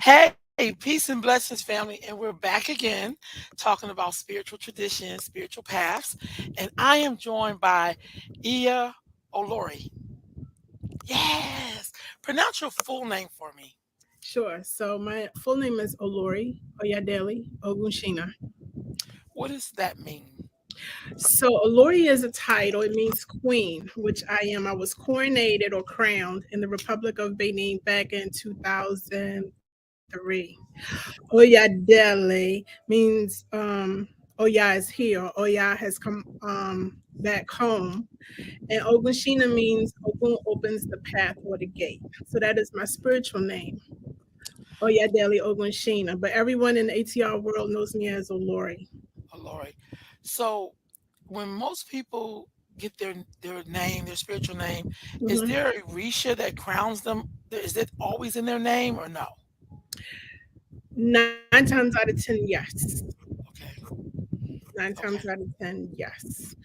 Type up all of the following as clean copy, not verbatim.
Hey, peace and blessings, family. And we're back again talking about spiritual traditions, spiritual paths. And I am joined by Iya Olori. Yes. Pronounce your full name for me. Sure. So my full name is Olori Oyadele Ogunsina. What does that mean? So Olori is a title. It means queen, which I am. I was coronated or crowned in the Republic of Benin back in 2003. Oyadele means Oya is here. Oya has come back home. And Ogunshina means Ogun opens the path or the gate. So that is my spiritual name. Oyadele Ogunshina, but everyone in the ATR world knows me as Olori. Olori. So when most people get their name, their spiritual name, is Mhm. there a Risha that crowns them? Is it always in their name or no? 9 times out of 10, yes. Okay. 9 Okay. times out of 10, yes.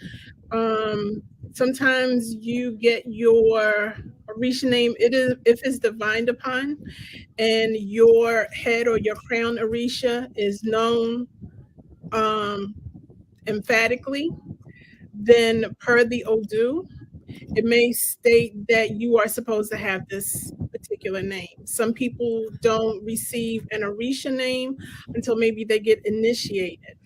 Sometimes you get your Orisha name. It is if it's divined upon, and your head or your crown Orisha is known um, emphatically. Then per the Odu, it may state that you are supposed to have this particular name. Some people don't receive an Orisha name until maybe they get initiated.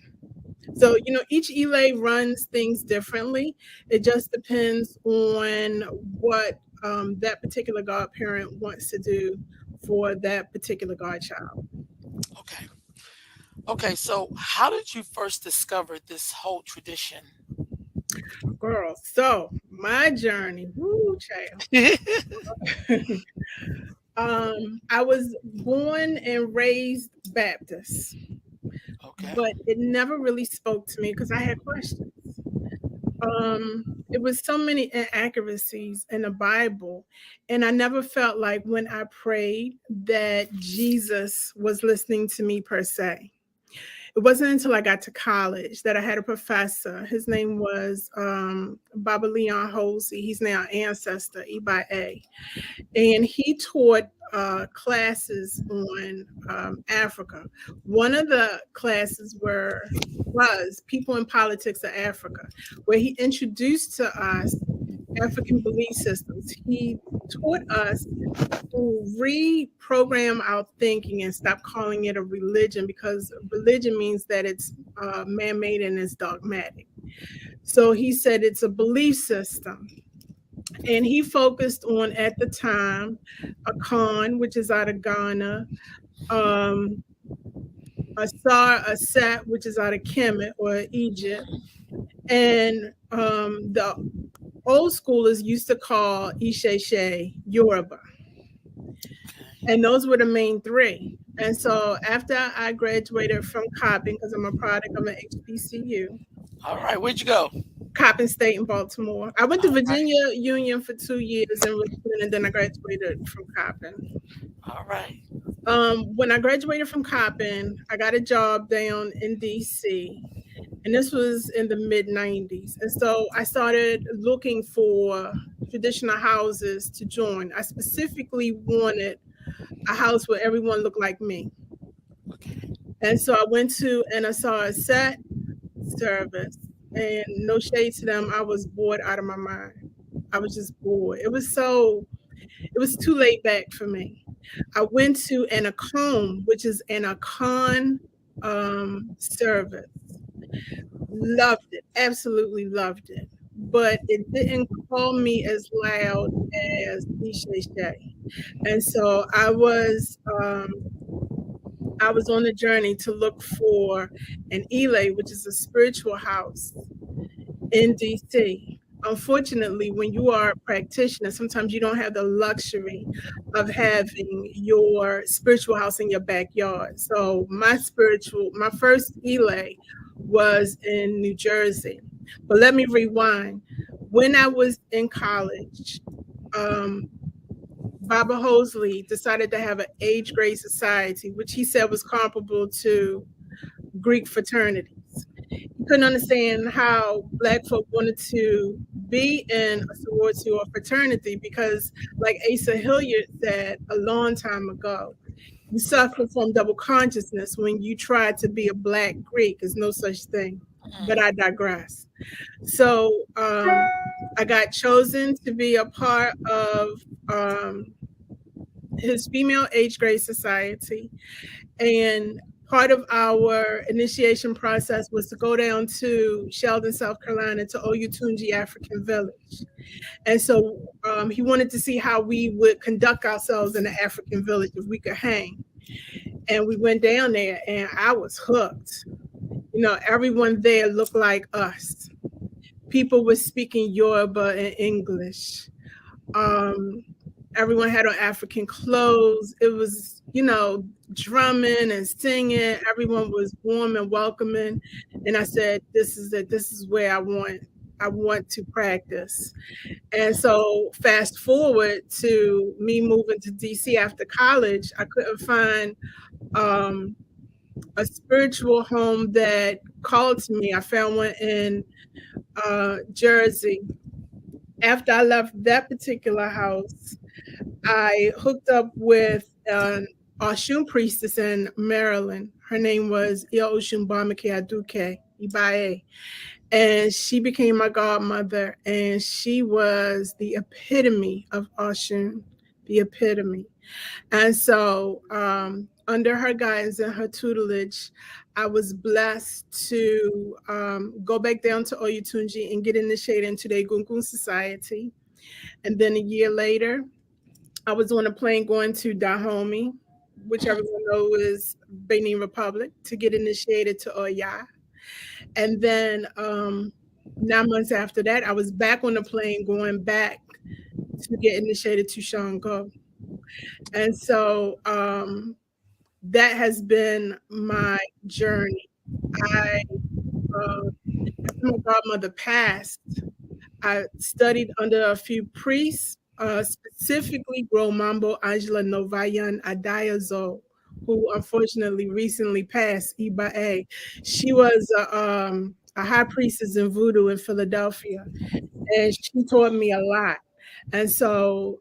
So, each Elay runs things differently. It just depends on what that particular godparent wants to do for that particular godchild. Okay. Okay. So how did you first discover this whole tradition? Girl, so my journey, woo, child. I was born and raised Baptist, Okay. but it never really spoke to me because I had questions. It was so many inaccuracies in the Bible, and I never felt like when I prayed that Jesus was listening to me per se. It wasn't until I got to college that I had a professor. His name was Baba Leon Holsey. He's now an ancestor, E by A, and he taught classes on Africa. One of the classes was People in Politics of Africa, where he introduced to us African belief systems. He taught us to reprogram our thinking and stop calling it a religion, because religion means that it's man-made and it's dogmatic. So he said it's a belief system, and he focused on at the time a Khan, which is out of Ghana, um, a Sar Asat, which is out of Kemet or Egypt, and the old schoolers used to call Isheshe Yoruba, and those were the main three. And so after I graduated from Coppin, because I'm a product of an HBCU, All right. Where'd you go? Coppin State in Baltimore. I went to All right. Virginia Union for 2 years in Richmond, and then I graduated from Coppin. All right. When I graduated from Coppin, I got a job down in DC, and this was in the mid 90s. And so I started looking for traditional houses to join. I specifically wanted a house where everyone looked like me. Okay. And so I went to and I saw a set service, and no shade to them, I was bored out of my mind. I was just bored. It was too laid back for me. I went to an Acon, which is an Akan service. Loved it, absolutely loved it. But it didn't call me as loud as Nisha Shay. And so I was on a journey to look for an Elay, which is a spiritual house in DC. Unfortunately, when you are a practitioner, sometimes you don't have the luxury of having your spiritual house in your backyard. So my first Elay was in New Jersey. But let me rewind. When I was in college, um, Baba Hosley decided to have an age grade society, which he said was comparable to Greek fraternities. He couldn't understand how Black folk wanted to be in a sorority or fraternity because, like Asa Hilliard said a long time ago, You suffer from double consciousness when you try to be a black Greek. There's no such thing. But I digress. So I got chosen to be a part of um, his female age grade society. And part of our initiation process was to go down to Sheldon, South Carolina, to Oyatunji African Village. And so he wanted to see how we would conduct ourselves in the African village if we could hang. And we went down there and I was hooked. You know, everyone there looked like us. People were speaking Yoruba and English. Um, Everyone had on African clothes. It was, you know, drumming and singing. Everyone was warm and welcoming. And I said, this is it. This is where I want to practice. And so fast forward to me moving to DC after college, I couldn't find um, a spiritual home that called to me. I found one in Jersey. After I left that particular house, I hooked up with an Oshun priestess in Maryland. Her name was Ia Oshun Bamake Aduke Ibae. And she became my godmother. And she was the epitome of Oshun, the epitome. And so, under her guidance and her tutelage, I was blessed to go back down to Oyatunji and get initiated into the Gungun Society. And then a year later, I was on a plane going to Dahomey, which everyone knows is Benin Republic, to get initiated to Oya. And then 9 months after that, I was back on the plane going back to get initiated to Shango. And so that has been my journey. I, after my godmother passed, I studied under a few priests, specifically Gromambo Angela Novayan Adayazo, who unfortunately recently passed, Ibae. She was a high priestess in voodoo in Philadelphia, and she taught me a lot. And so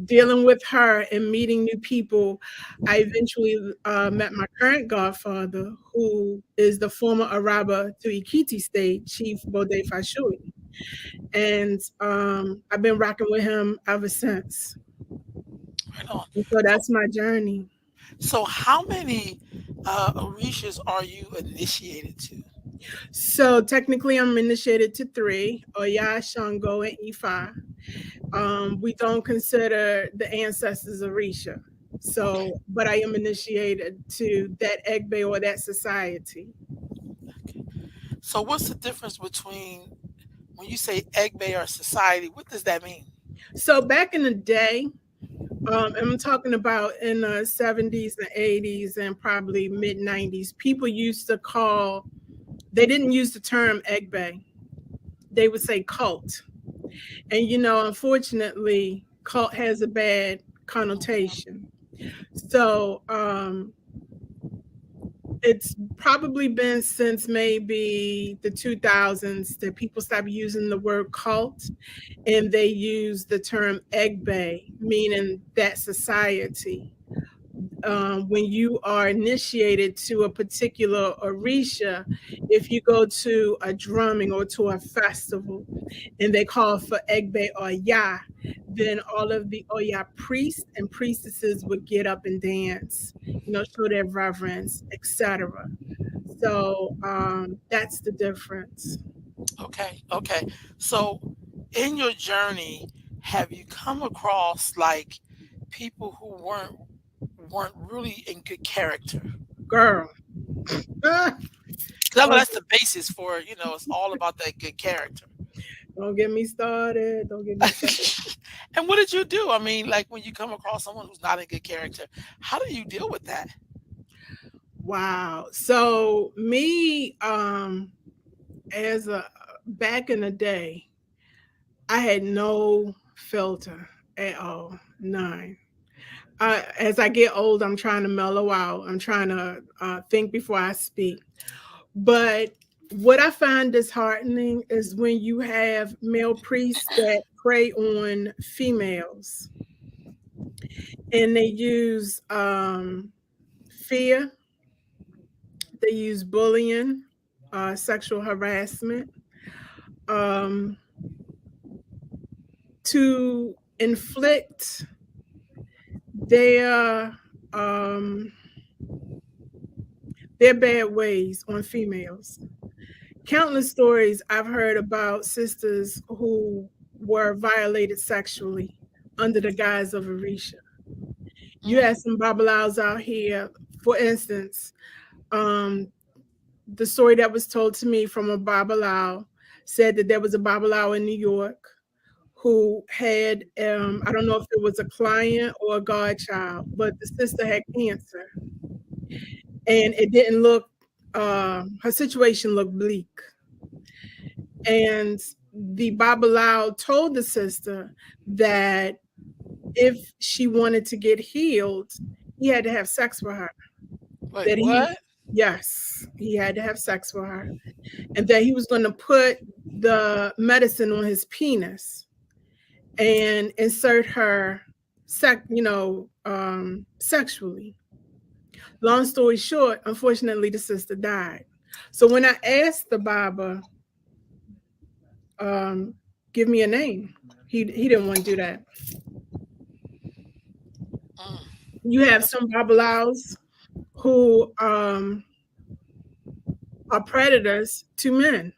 dealing with her and meeting new people, I eventually met my current godfather, who is the former Araba to Ikiti State, Chief Bode Fashui. And I've been rocking with him ever since. Right on. And so that's my journey. So, how many Orishas are you initiated to? So technically, I'm initiated to three: Oya, Shango, and Ifa. We don't consider the ancestors Orisha. Okay. So, but I am initiated to that Egbe or that society. Okay. So, what's the difference between when you say Egbe or society? What does that mean? So back in the day, I'm talking about in the 70s and 80s and probably mid 90s, people used to call, they didn't use the term Egbe. They would say cult. And, you know, unfortunately, cult has a bad connotation. So it's probably been since maybe the 2000s that people stopped using the word cult and they use the term Egbe, meaning that society. When you are initiated to a particular orisha, if you go to a drumming or to a festival and they call for Egbe or Ya, then all of the Oya priests and priestesses would get up and dance, you know, show their reverence, etc. So that's the difference. Okay. Okay. So, in your journey, have you come across like people who weren't really in good character? Girl. Ah, 'Cause I know don't, that's the basis for, it's all about that good character. don't get me started. Don't get me started. And what did you do? I mean, like when you come across someone who's not in good character, how do you deal with that? Wow. So me, as a back in the day, I had no filter at all, none. As I get old, I'm trying to mellow out. I'm trying to think before I speak. But what I find disheartening is when you have male priests that prey on females. and they use fear, they use bullying, sexual harassment, um, to inflict their um, their bad ways on females. Countless stories I've heard about sisters who were violated sexually under the guise of Orisha. You Mm, have some babalawos out here, for instance, um, the story that was told to me from a babalawo said that there was a babalawo in New York who had, I don't know if it was a client or a godchild, but the sister had cancer and it didn't look, her situation looked bleak. And the babalawo told the sister that if she wanted to get healed, he had to have sex with her. wait, That he, what? yes, he had to have sex with her, and that he was going to put the medicine on his penis and insert her, sexually. Long story short, unfortunately, the sister died. So when I asked the Baba, um, give me a name, he didn't want to do that. Mm, You have that's some Babalawos who are predators to men.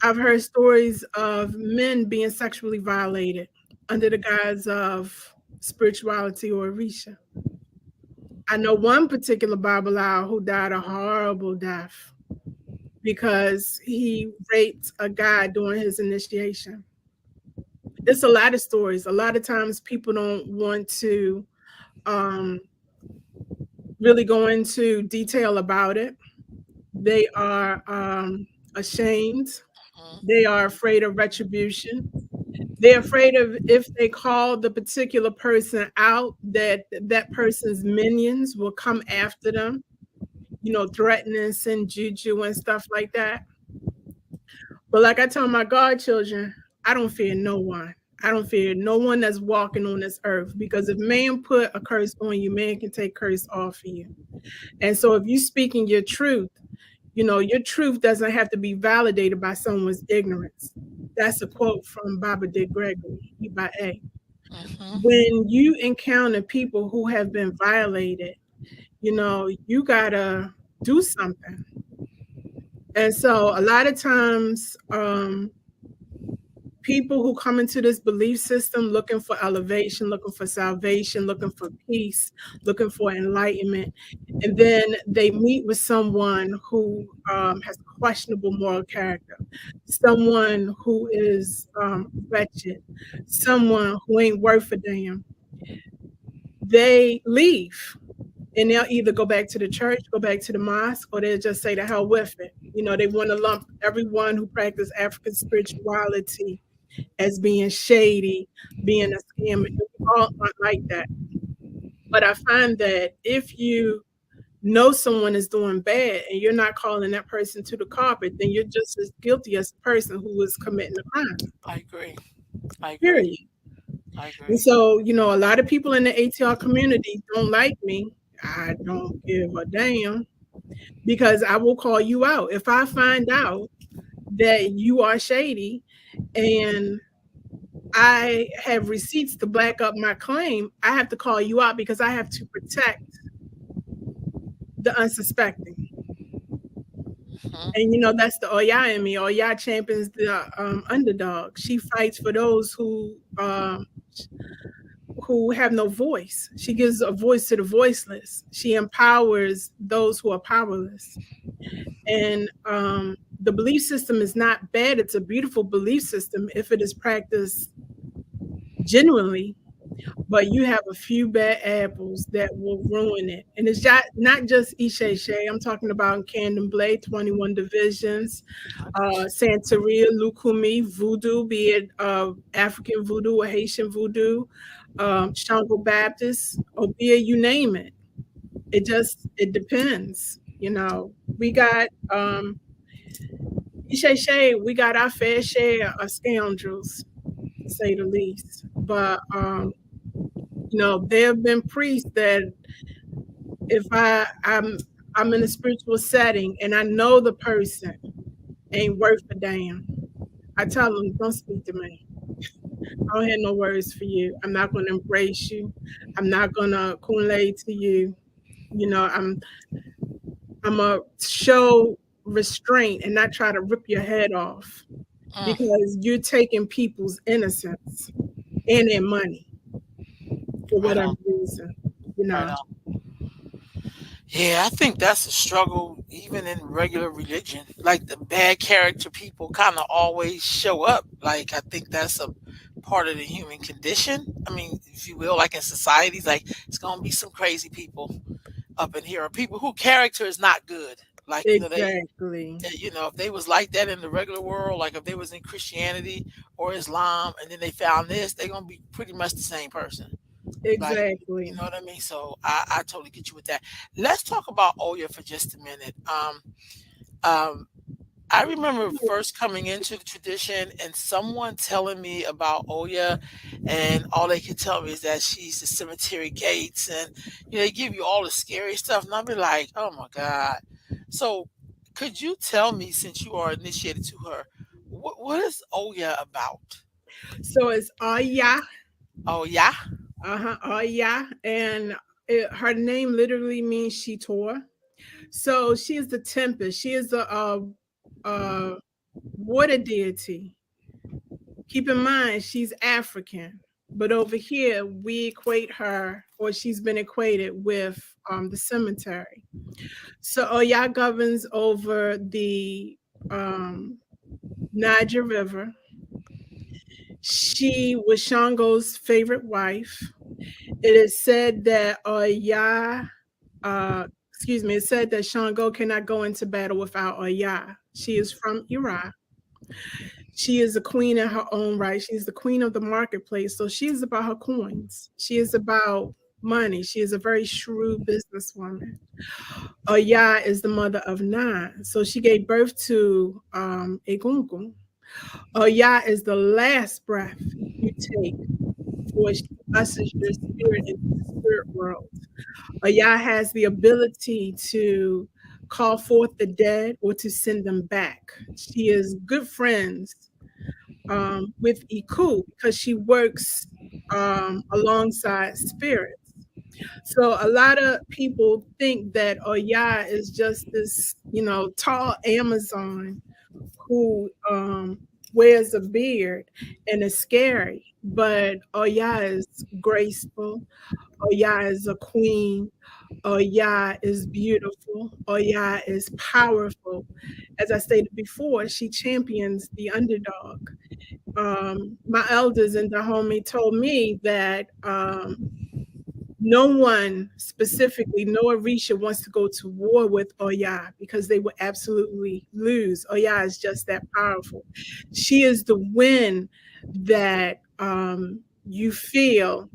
I've heard stories of men being sexually violated under the guise of spirituality or Orisha. I know one particular Babalawo who died a horrible death because he raped a guy during his initiation. It's a lot of stories. A lot of times people don't want to um, really go into detail about it. They are ashamed. mm, They are afraid of retribution. They're afraid of if they call the particular person out, that that person's minions will come after them, threatening, send juju and stuff like that. But like I tell my godchildren, I don't fear no one. I don't fear no one that's walking on this earth, because if man put a curse on you, man can take curse off of you. And so if you speaking your truth, your truth doesn't have to be validated by someone's ignorance. That's a quote from Baba Dick Gregory, Eba A. mm-hmm. When you encounter people who have been violated, you gotta do something. And so a lot of times, people who come into this belief system looking for elevation, looking for salvation, looking for peace, looking for enlightenment, and then they meet with someone who has questionable moral character, someone who is wretched, someone who ain't worth a damn. They leave, and they'll either go back to the church, go back to the mosque, or they'll just say to hell with it. They want to lump everyone who practice African spirituality as being shady, being a scam. We all aren't like that. But I find that if you know someone is doing bad and you're not calling that person to the carpet, then you're just as guilty as the person who is committing the crime. I agree. I agree. Period. I And agree. so, a lot of people in the ATR community don't like me. I don't give a damn, because I will call you out. If I find out that you are shady and I have receipts to back up my claim, I have to call you out because I have to protect the unsuspecting. And Mm-hmm. that's the Oya in me. Oya champions the underdog. She fights for those who have no voice. She gives a voice to the voiceless. She empowers those who are powerless. And the belief system is not bad. It's a beautiful belief system if it is practiced genuinely, but you have a few bad apples that will ruin it. And it's not just Ishe. I'm talking about Candomblé, 21 divisions, I got you. Santeria, Lukumi, Voodoo, be it African Voodoo or Haitian Voodoo, Shango Baptist, or be it you name it. It depends. We got Ishe, we got our fair share of scoundrels, to say the least. But There have been priests that if I'm in a spiritual setting and I know the person ain't worth a damn, I tell them, don't speak to me. I don't have no words for you. I'm not going to embrace you. I'm not going to kunle to you. You know, I'm a show restraint and not try to rip your head off Mm, because you're taking people's innocence and their money for right whatever on, reason. You right know, on. Yeah, I think that's a struggle even in regular religion. Like the bad character people kind of always show up. Like I think that's a part of the human condition. I mean, if you will, like in societies, like it's gonna be some crazy people up in here, or people who character is not good. Like exactly, if they was like that in the regular world, like if they was in Christianity or Islam, and then they found this, they're gonna be pretty much the same person. Like, you exactly. know what I mean? So I totally get you with that. Let's talk about Oya for just a minute. Um, I remember first coming into the tradition and someone telling me about Oya, and all they could tell me is that she's the cemetery gates, and they give you all the scary stuff, and I'll be like, oh my god. So, could you tell me, since you are initiated to her, what is Oya about? So it's Aya, Oh yeah. Aya, and her name literally means she tore. So she is the tempest. She is a water deity. Keep in mind, she's African, but over here we equate her, or she's been equated with the cemetery. So Oya governs over the um, Niger River. She was Shango's favorite wife. It is said that excuse me, it said that Shango cannot go into battle without Oya. She is from Iraq. She is a queen in her own right. She's the queen of the marketplace. So she is about her coins. She is about money. She is a very shrewd businesswoman. Oya is the mother of nine. So she gave birth to Egungun. Oya is the last breath you take before she ushers your spirit into the spirit world. Oya has the ability to call forth the dead or to send them back. She is good friends with Iku because she works alongside spirits. So a lot of people think that Oya is just this, tall Amazon who wears a beard and is scary. But Oya is graceful. Oya is a queen. Oya is beautiful. Oya is powerful. As I stated before, she champions the underdog. My elders in Dahomey told me that no one specifically, no Orisha wants to go to war with Oya because they would absolutely lose. Oya is just that powerful. She is the wind that you feel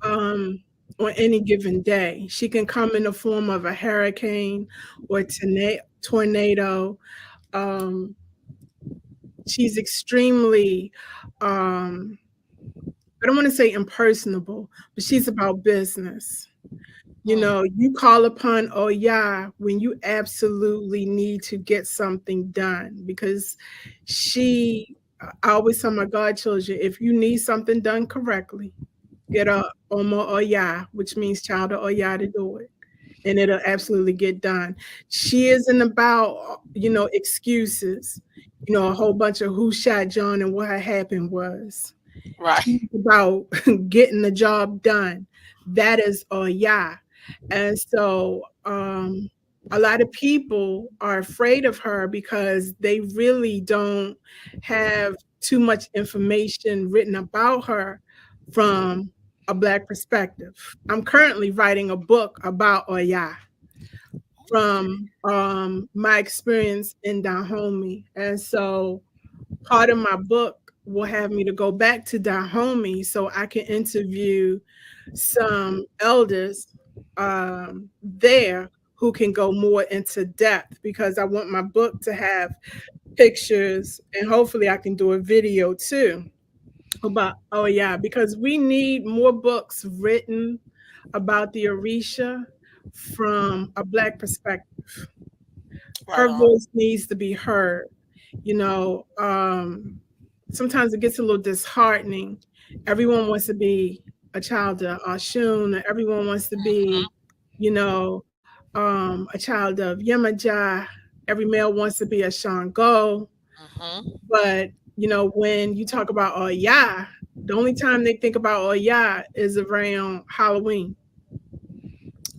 um, on any given day. She can come in the form of a hurricane or tornado. Um, she's extremely um, I don't want to say impersonable, but she's about business. Hmm. You call upon Oya when you absolutely need to get something done because I always tell my godchildren, if you need something done correctly, get a Omo Oya, which means child of Oya to do it. And it'll absolutely get done. She isn't about, excuses, a whole bunch of who shot John and what happened was. Right. She's about getting the job done. That is Oya. And so a lot of people are afraid of her because they really don't have too much information written about her from a Black perspective. I'm currently writing a book about Oya Okay. from my experience in Dahomey. And so part of my book will have me to go back to Dahomey so I can interview some elders there who can go more into depth because I want my book to have pictures and hopefully I can do a video too about, oh yeah, because we need more books written about the Orisha from a Black perspective. Right Her on. voice needs to be heard. You know, sometimes it gets a little disheartening. Everyone wants to be a child of Ashun, everyone wants to be, you know, a child of Yemaja. Every male wants to be a Shango. Hmm. But, you know, when you talk about Oya, the only time they think about Oya is around Halloween.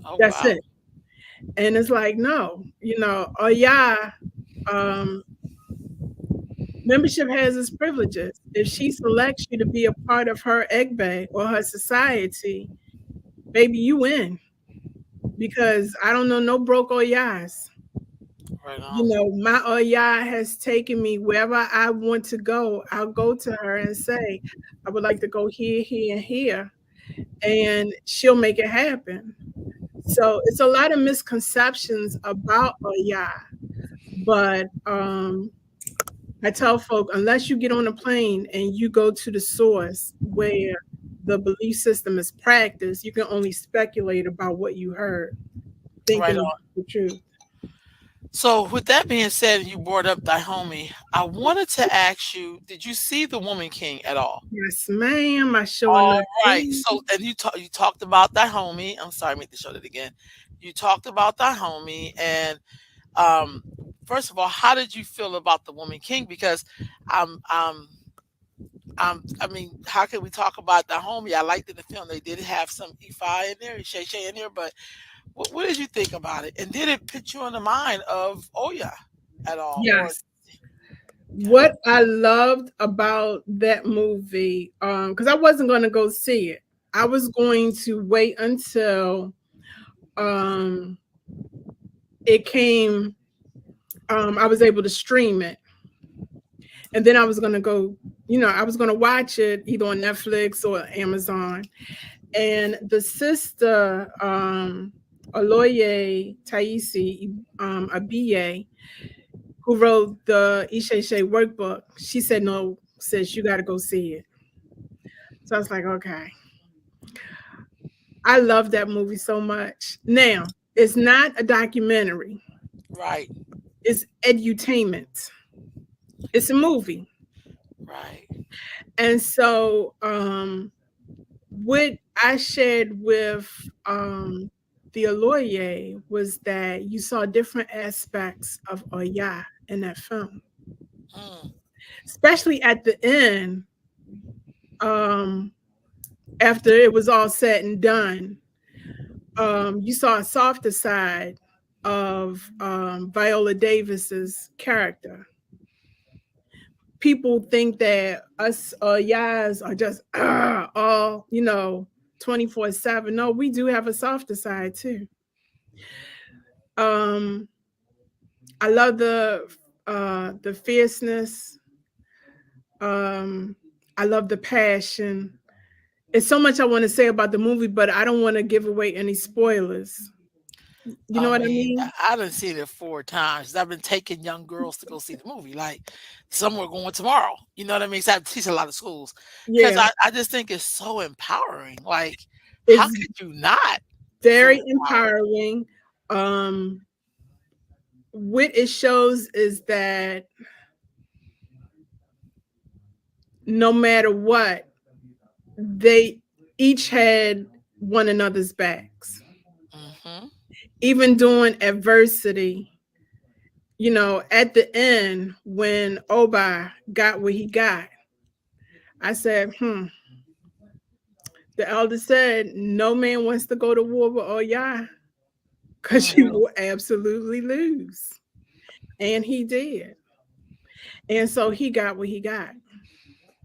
Oh That's wow. it. And it's like, no, you know, Oya, um, membership has its privileges. If she selects you to be a part of her egbe or her society, baby, you win. Because I don't know no broke Oyas. Right You on. know, my Oya has taken me wherever I want to go. I'll go to her and say, I would like to go here, here, and here. And she'll make it happen. So it's a lot of misconceptions about Oya. But I tell folk, unless you get on a plane and you go to the source where the belief system is practiced, you can only speculate about what you heard, Right thinking it's on. the truth. So with that being said, you brought up thy homie. I wanted to ask you, did you see the Woman King at all? Yes, ma'am. I sure All enough right. did. So and you talked about thy homie. I'm sorry, I made to show that again. You talked about thy homie, and um, first of all, how did you feel about the Woman King? Because um um I mean, how can we talk about the homie? I liked in the film they did have some Ifa in there, Shay Shay in there, but what did you think about it? And did it put you in the mind of Oya at all? Or Yes. okay, What I loved about that movie, because I wasn't going to go see it. I was going to wait until um, it came, I was able to stream it. And then I was going to go, you know, I was going to watch it either on Netflix or Amazon. And the sister, Oloye Taisi Abiye, who wrote the Isheshe workbook, she said, no, sis, you got to go see it. So I was like, okay. I love that movie so much. Now, it's not a documentary, right, it's edutainment. It's a movie. right. And so what I shared with the Aloye was that you saw different aspects of Oya in that film, Mm, especially at the end, um, after it was all said and done. You saw a softer side of Viola Davis's character. People think that us Yas are just all, you know, 24/7. No, we do have a softer side too. Um, I love the fierceness. Um, I love the passion. It's so much I want to say about the movie, but I don't want to give away any spoilers. You know I what I mean, mean? I done seen it 4 times. I've been taking young girls to go see the movie. Like some are going tomorrow. You know what I mean? So I teach a lot of schools because Yeah, I just think it's so empowering. Like, how it's could you not feel very empowered? empowering. Um, what it shows is that no matter what, they each had one another's backs. Hmm. Even during adversity, you know, at the end, when Oba got what he got, I said, the elder said, no man wants to go to war with Oya because you Hmm. will absolutely lose. And he did. And so he got what he got.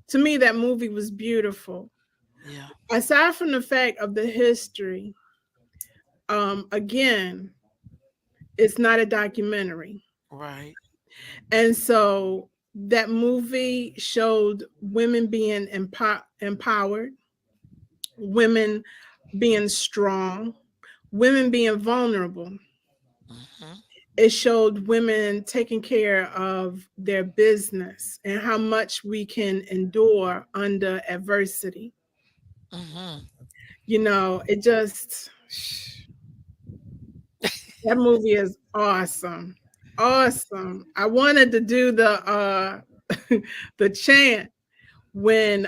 To me, that movie was beautiful. Yeah. Aside from the fact of the history, again, it's not a documentary. Right. And so that movie showed women being empowered, women being strong, women being vulnerable. Hmm. it showed women taking care of their business and how much we can endure under adversity. Hmm. It just, that movie is awesome. Awesome. I wanted to do the the chant when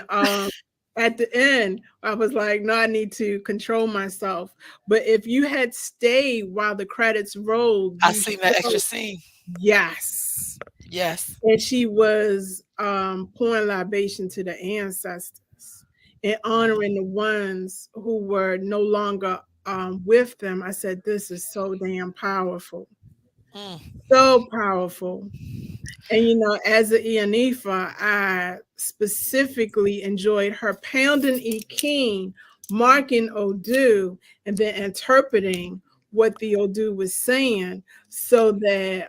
at the end I was like, no, I need to control myself. But if you had stayed while the credits rolled, I you seen that extra showed, scene. yes. Yes. And she was pouring libation to the ancestors and honoring the ones who were no longer with them. I said, this is so damn powerful. Mm. So powerful. And as a Ianifa, I specifically enjoyed her pounding E King, marking Odu, and then interpreting what the Odu was saying so that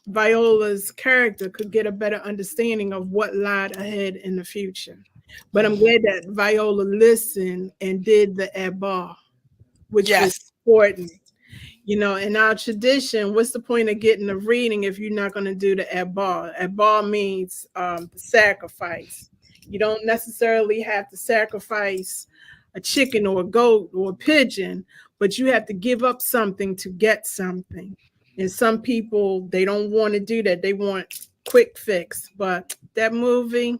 Viola's character could get a better understanding of what lied ahead in the future. But I'm Hmm. glad that Viola listened and did the Abba, which was Yes. important. In our tradition, what's the point of getting a reading if you're not going to do the Abba? Abba means the sacrifice. You don't necessarily have to sacrifice a chicken or a goat or a pigeon, but you have to give up something to get something. And some people, they don't want to do that. They want quick fix. But that movie,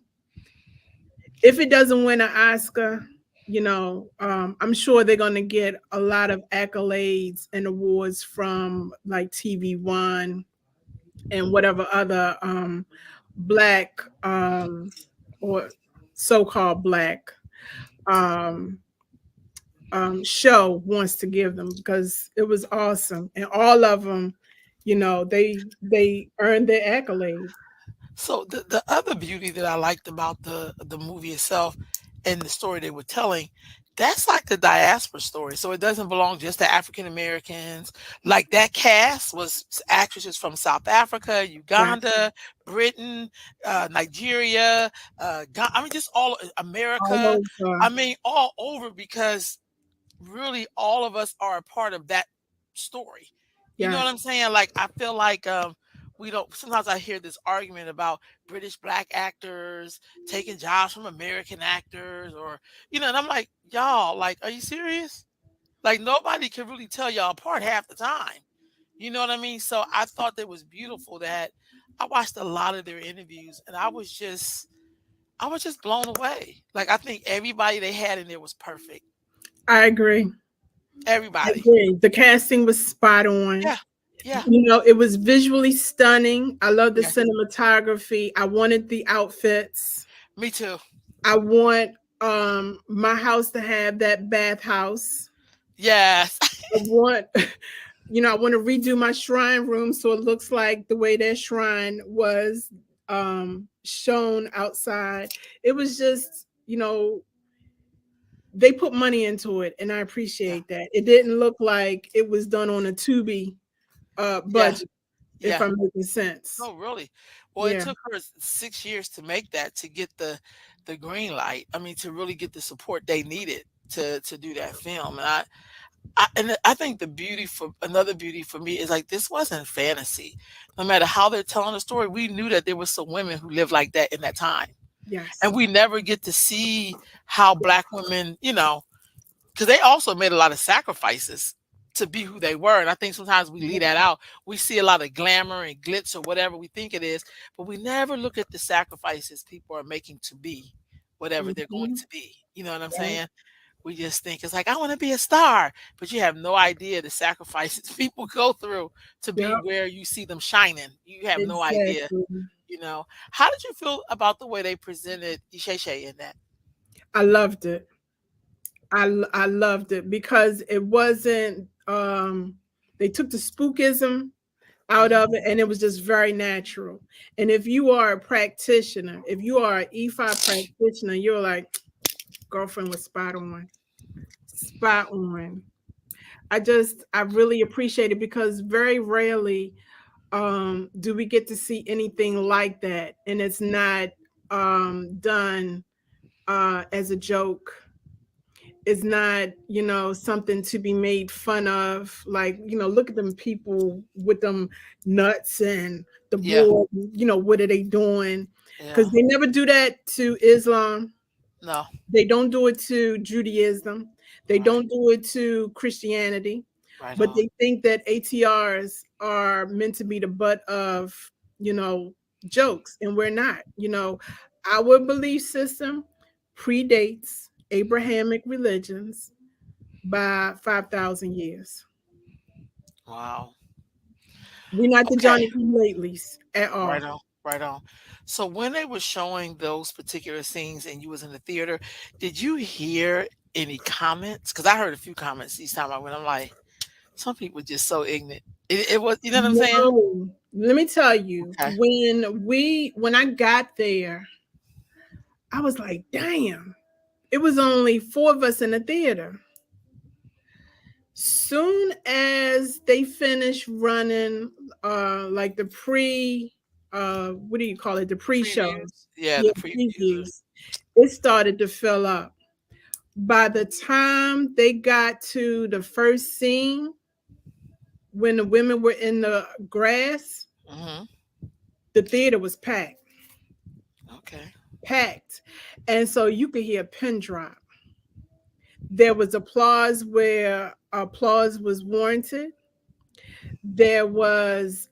if it doesn't win an Oscar, I'm sure they're going to get a lot of accolades and awards from like TV One and whatever other black or so-called black um, show wants to give them because it was awesome, and all of them, they earned their accolades. So the other beauty that I liked about the movie itself and the story they were telling, that's like the diaspora story. So it doesn't belong just to African Americans. Like that cast was actresses from South Africa, Right, Uganda, Britain, Nigeria, I mean just all all America. over. I mean all over because really all of us are a part of that story. You know what Yes, I'm saying? Like I feel like we don't sometimes I hear this argument about British black actors taking jobs from American actors or and I'm like, y'all, like, are you serious? Like nobody can really tell y'all apart half the time. You know what I mean? So I thought that was beautiful that I watched a lot of their interviews and I was just blown away. Like I think everybody they had in there was perfect. I agree. I Everybody. agree. The casting was spot on. Yeah. Yeah. It was visually stunning. I love the Yes. cinematography. I wanted the outfits. Me too. I want my house to have that bathhouse. Yes. I want I want to redo my shrine room so it looks like the way that shrine was shown outside. It was just, they put money into it and I Yeah. appreciate that. It didn't look like it was done on a Tubi Yeah. budget, if Yeah. I'm making sense. No, really. Well, it Yeah. took her 6 years to make that to get the green light. I mean, to really get the support they needed to do that film. And I think the beauty for another beauty for me is like this wasn't fantasy. No matter how they're telling the story, we knew that there was some women who lived like that in that time. Yes. And we never get to see how black women, because they also made a lot of sacrifices to be who they were. And I think sometimes we leave that out. We see a lot of glamour and glitz or whatever we think it is, but we never look at the sacrifices people are making to be whatever they're going Mhm. to be. You know what I'm Yep. saying? We just think it's like, I want to be a star, but you have no idea the sacrifices people go through to be Yep. where you see them shining. You have no idea. Exactly. How did you feel about the way they presented Isheshe in that? I loved it. I loved it because it wasn't they took the spookism out of it Mhm. and it was just very natural. And if you are a practitioner, if you are an E5 practitioner, you're like, girlfriend was spot on. Spot on. I really appreciate it because very rarely do we get to see anything like that and it's not done as a joke. is not, something to be made fun of. Like, look at them people with them nuts and the Yeah. board, what are they doing? Because Yeah. they never do that to Islam. No. They don't do it to Judaism. They Right. don't do it to Christianity. Right But on. they think that ATRs are meant to be the butt of, you know, jokes, and we're not. Our belief system predates Abrahamic religions by 5,000 years. Wow. We're not the Okay. Johnny Come Latelys at all. Right on. Right on. So when they were showing those particular scenes and you was in the theater, did you hear any comments? Because I heard a few comments each time I went. I'm like, some people just so ignorant. It was, you know what I'm saying? No, let me tell you, Okay. when I got there, I was like, damn, it was only four of us in the theater. Soon as they finished running like the what do you call it? The pre-shows. Previews. Yeah, Yeah, the previews. previews. It started to fill up. By the time they got to the first scene when the women were in the grass, Hmm. the theater was packed. Okay. Packed. And so you could hear a pin drop. There was applause where applause was warranted. There was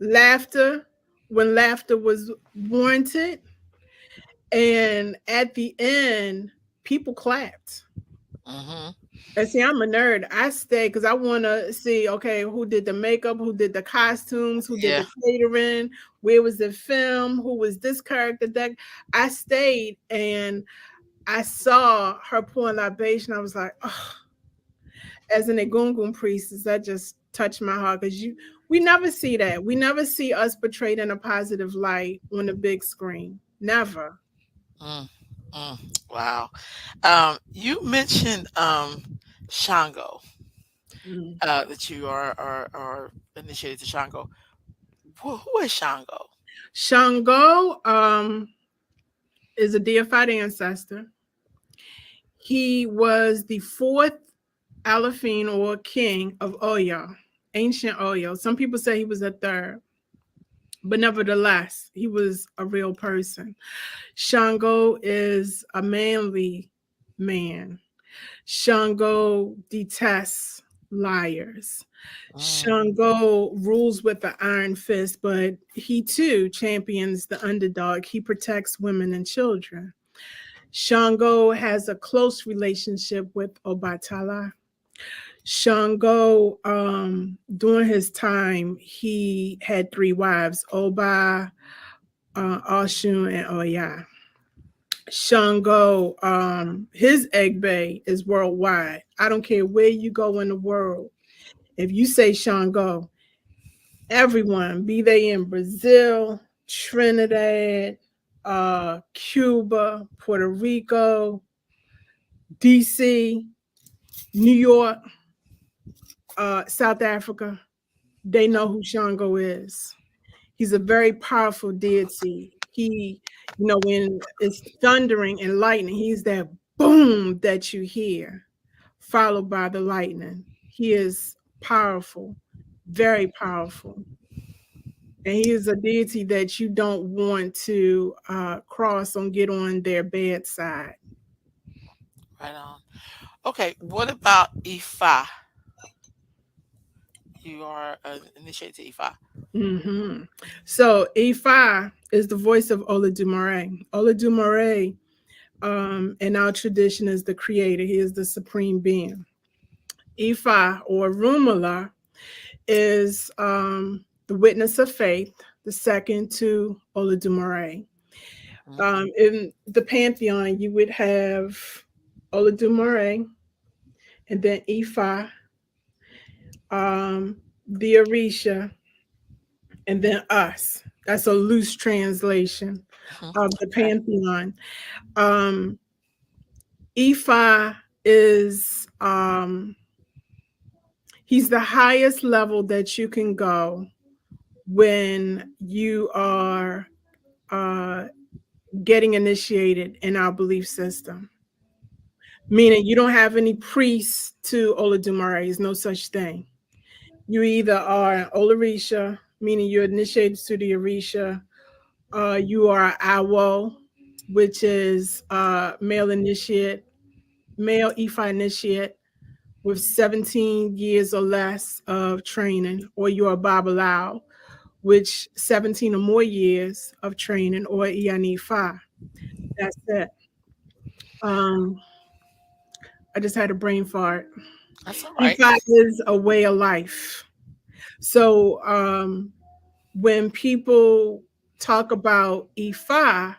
laughter when laughter was warranted. And at the end, people clapped. Hmm. And see, I'm a nerd. I stay because I want to see, okay, who did the makeup, who did the costumes, who did Yeah. the catering, where was the film, who was this character. That I stayed and I saw her pouring libation. I was like, oh, as an Egungun priestess, that just touched my heart because we never see that. We never see us portrayed in a positive light on the big screen. Never. Mm, mm. Wow. You mentioned Shango, Mm. that you are initiated to Shango. Who is Shango? Shango is a deified ancestor. He was the fourth Alafin or king of Oyo, ancient Oyo. Some people say he was a third, but nevertheless, he was a real person. Shango is a manly man. Shango detests liars. Mm, Shango rules with the iron fist, but he too champions the underdog. He protects women and children. Shango has a close relationship with Obatala. Shango, during his time, he had three wives: Oba, Oshun, and Oya. Shango, his egg bay is worldwide. I don't care where you go in the world. If you say Shango, everyone, be they in Brazil, Trinidad, Cuba, Puerto Rico, DC, New York, South Africa, they know who Shango is. He's a very powerful deity. He, when it's thundering and lightning, he's that boom that you hear, followed by the lightning. He is powerful, very powerful. And he is a deity that you don't want to cross and get on their bad side. right on. Okay. What about Ifa? You are initiated to Ifa. Hmm. So Ifa is the voice of Olodumare. Olodumare, in our tradition, is the creator. He is the supreme being. Ifa or Rumala is the witness of faith, the second to Olodumare. Hmm. In the pantheon, you would have Olodumare and then Ifa, the Orisha, and then us. That's a loose translation Hmm. of the Okay. pantheon. Um, Ifa is he's the highest level that you can go when you are uh, getting initiated in our belief system. meaning you don't have any priests to Olodumare. Is no such thing. You either are an Olorisha, meaning you're initiated to the Orisha, you are Awo, which is male initiate, male Ifa initiate with 17 years or less of training, or you're a Babalao, which 17 or more years of training, or Ianifa. That's it. Um, I just had a brain fart. That's all right. Ifa is a way of life. So when people talk about Ifa,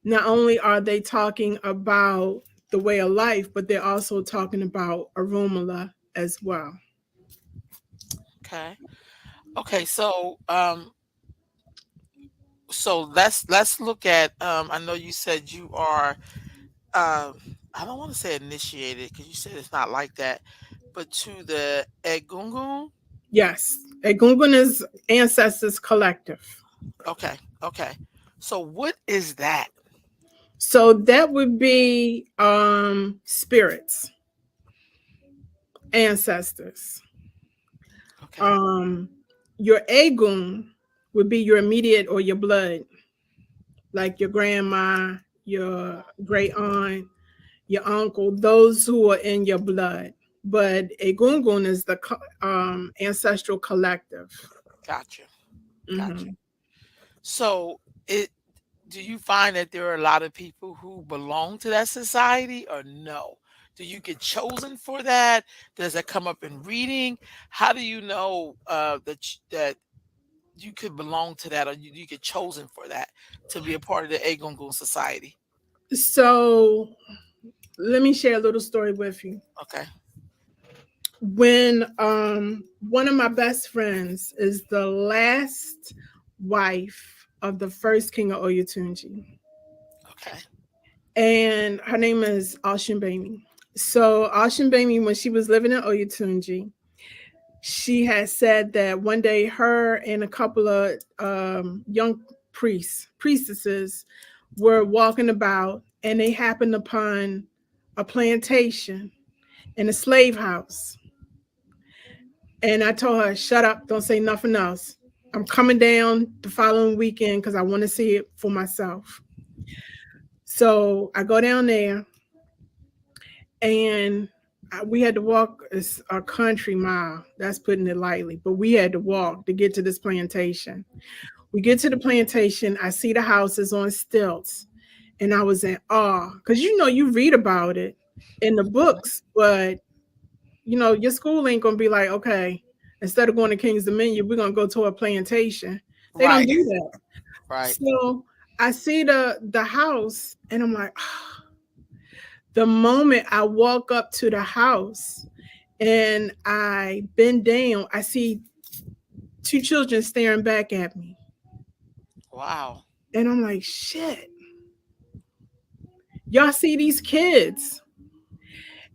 not only are they talking about the way of life, but they're also talking about Arumala as well. Okay. Okay. So let's look at. I know you said you are. I don't want to say initiated because you said it's not like that, but to the Egungun. Yes, Egungun is ancestors collective. Okay. Okay. So what is that? So that would be spirits, ancestors. Okay. Um, your Egun would be your immediate or your blood, like your grandma, your great aunt, your uncle, those who are in your blood. But Egungun is the ancestral collective. Gotcha. Gotcha. Hmm. So it do you find that there are a lot of people who belong to that society or no? Do you get chosen for that? Does that come up in reading? How do you know that you could belong to that or you get chosen for that to be a part of the Egungun society? So let me share a little story with you. Okay. When one of my best friends is the last wife of the first king of Oyatunji, Okay. and her name is Ashimbami. So Ashimbami, when she was living in Oyatunji, she had said that one day her and a couple of young priestesses were walking about, and they happened upon a plantation in a slave house. And I told her, shut up, don't say nothing else. I'm coming down the following weekend because I want to see it for myself. So I go down there, and we had to walk a country mile. That's putting it lightly, but we had to walk to get to this plantation. We get to the plantation. I see the houses on stilts, and I was in awe because you read about it in the books, but your school ain't gonna be like, okay, instead of going to King's Dominion, we're gonna go to a plantation. They don't Right. do that. Right. So I see the house, and I'm like, the moment I walk up to the house and I bend down, I see two children staring back at me. Wow. And I'm like, shit, y'all see these kids.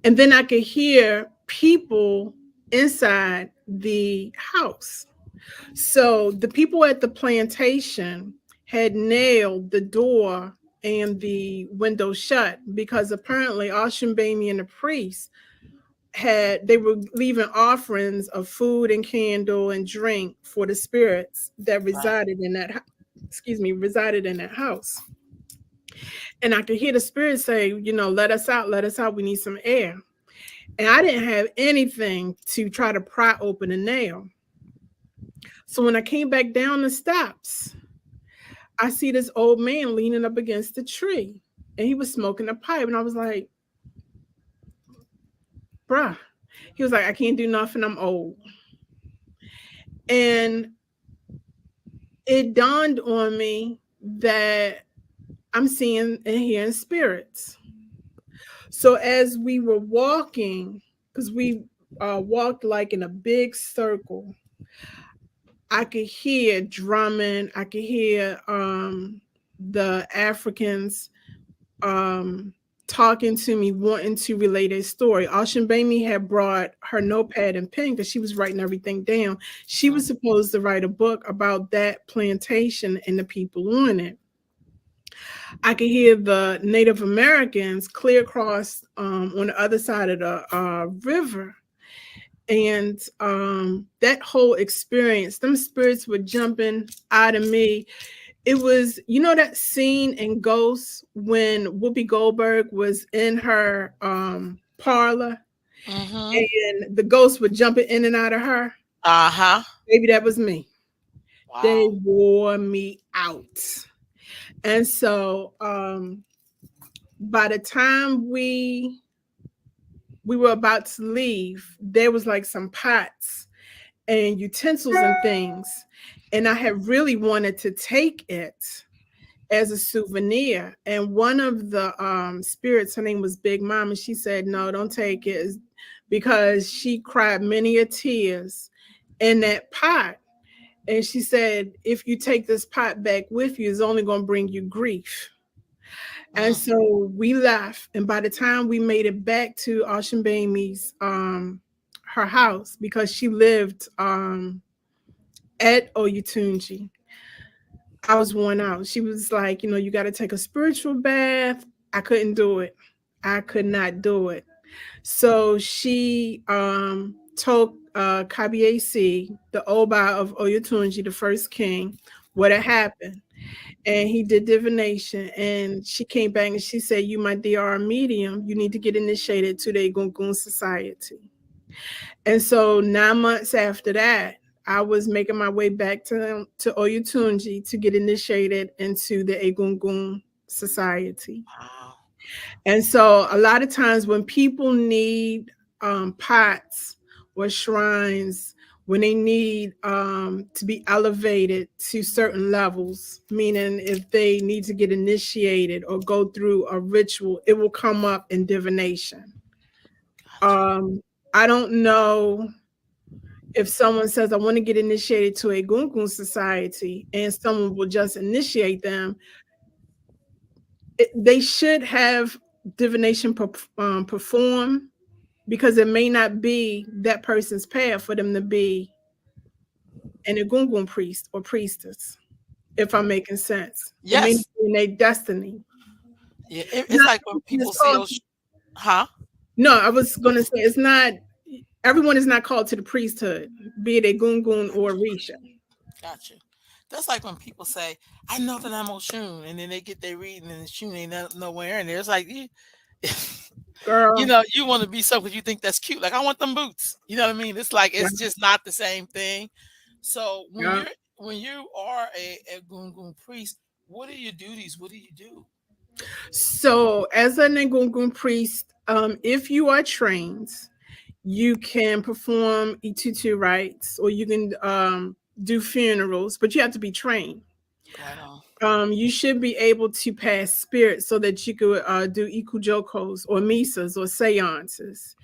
And then I could hear people inside the house. So the people at the plantation had nailed the door and the window shut because apparently Ashambami and the priest they were leaving offerings of food and candle and drink for the spirits that Right. resided in that house. And I could hear the spirit say, let us out, we need some air. And I didn't have anything to try to pry open a nail. So when I came back down the steps, I see this old man leaning up against the tree, and he was smoking a pipe. And I was like, bruh. He was like, I can't do nothing, I'm old. And it dawned on me that I'm seeing and hearing spirits. So as we were walking, because we walked like in a big circle, I could hear drumming. I could hear the Africans um, talking to me, wanting to relate a story. Baimi had brought her notepad and pen because she was writing everything down. She Mhm. was supposed to write a book about that plantation and the people on it. I could hear the Native Americans clear across on the other side of the river. And that whole experience, them spirits were jumping out of me. It was, you know, that scene in Ghost when Whoopi Goldberg was in her parlor Mm-hmm. and the ghosts were jumping in and out of her. Uh-huh. Maybe that was me. They Wow. wore me out. And so by the time we were about to leave, there was like some pots and utensils and things. And I had really wanted to take it as a souvenir. And one of the spirits, her name was Big Mom, and she said, "No, don't take it," because she cried many a tears in that pot. And she said, if you take this pot back with you, it's only going to bring you grief. And Mm. so we left. And by the time we made it back to Ocean Baby's her house, because she lived at Oyatunji, I was worn out. She was like, you know, you got to take a spiritual bath. I couldn't do it. I could not do it. So she told Kabiesi, the Oba of Oyatunji, the first king, what had happened. And he did divination. And she came back and she said, "You, my dear, are a medium. You need to get initiated to the Egungun Society." And so 9 months after that, I was making my way back to Oyatunji to get initiated into the Egungun Society. Wow. And so a lot of times when people need pots or shrines, when they need to be elevated to certain levels, meaning if they need to get initiated or go through a ritual, it will come up in divination. Gotcha. I don't know if someone says, "I want to get initiated to a Gungun society," and someone will just initiate them, they should have divination perform, because it may not be that person's path for them to be an Egungun priest or priestess, if I'm making sense. It may not Yes. be in their destiny. Yeah. It's Not like when everyone people is see called those. Huh? no, I was going to say it's not, everyone is not called to the priesthood, be it a Gungun or a Risha. Gotcha. That's like when people say, "I know that I'm Oshun," and then they get their reading and the Shun ain't nowhere in there. It's like you Girl, know, you want to be so because you think that's cute. Like I want them boots. You know what I mean? It's like yeah, it's just not the same thing. So yeah. when you are a gungun priest, what are your duties? What do you do? So, as an Egungun priest, if you are trained, you can perform Itutu rites or you can do funerals, but you have to be trained. Right on. You should be able to pass spirits so that you could do ikujokos or misas or seances.